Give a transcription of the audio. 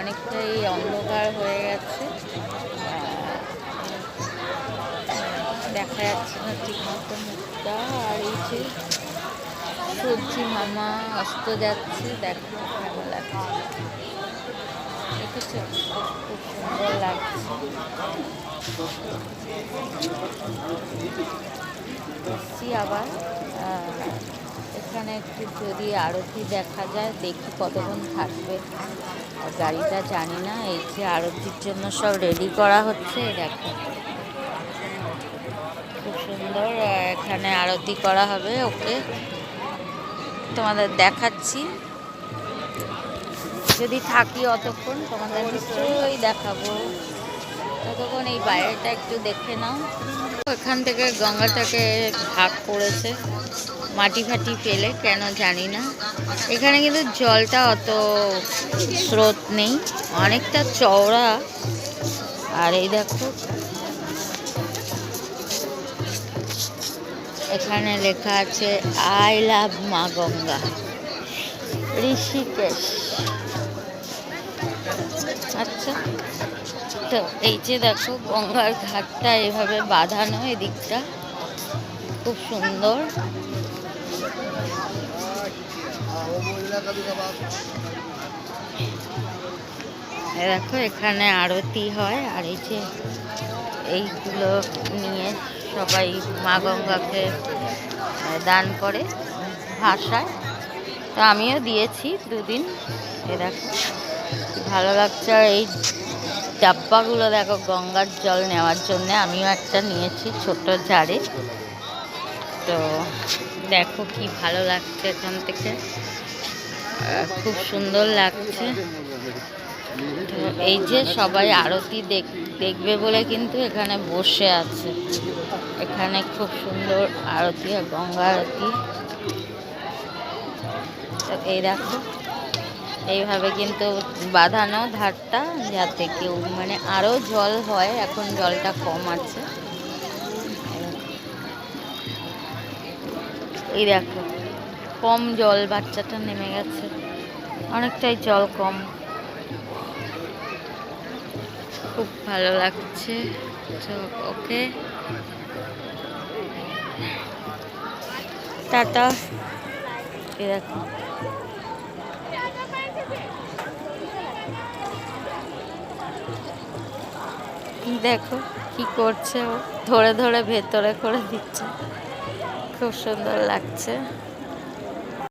অনেকটাই অন্ধকার হয়ে গেছে, দেখা যাচ্ছে না ঠিক মতো মুখটা। আর এই যে সূর্যি মামা অস্ত যাচ্ছে, দেখো ভালো লাগছে, দেখেছো খুব সুন্দর লাগছে। এসছি আবার এখানে একটু যদি আরতি দেখা যায়, দেখি কতক্ষণ থাকবে গাড়িটা জানি না। এই যে আরতির জন্য সব রেডি করা হচ্ছে, দেখো খুব সুন্দর এখানে আরতি করা হবে। ওকে তোমাদের দেখাচ্ছি, যদি থাকি অতক্ষণ তোমাদের নিশ্চয়ই দেখাবো। ততক্ষণ এই বাইরেটা একটু দেখে নাও। এখান থেকে গঙ্গাটাকে ভাগ করেছে মাটি ফাটি ফেলে, কেন জানি না। এখানে কিন্তু জলটা অত স্রোত নেই, অনেকটা চওড়া। আর এই দেখো এখানে লেখা আছে আই লাভ মা গঙ্গা, ঋষিকেশ। আচ্ছা, তো এই যে দেখো গঙ্গার ঘাটটা এভাবে বাঁধানো, এদিকটা খুব সুন্দর। দেখো এখানে আরতি হয়, আর এই যে এইগুলো নিয়ে সবাই মা গঙ্গাকে দান করে ভাষায়। তো আমিও দিয়েছি দুদিন। এ দেখো ভালো লাগছে। আর এই ডাব্বাগুলো দেখো গঙ্গার জল নেওয়ার জন্য, আমিও একটা নিয়েছি ছোট জারে। তো দেখো কি ভালো লাগছে, এখান থেকে খুব সুন্দর লাগছে। তো এই যে সবাই আরতি দেখবে বলে কিন্তু এখানে বসে আছে। এখানে খুব সুন্দর আরতি, গঙ্গা আরতি। তো এই দেখো এইভাবে কিন্তু বাঁধানো ধারটা, যাতে কেউ মানে আরও জল হয়, এখন জলটা কম আছে। এই দেখো কম জল, বাচ্চাটা নেমে গেছে, অনেকটাই জল কম। খুব ভালো লাগছে। ওকে টাটা। দেখো দেখো কি করছে ও, ধরে ধরে ভেতরে করে দিচ্ছে, খুব সুন্দর লাগছে।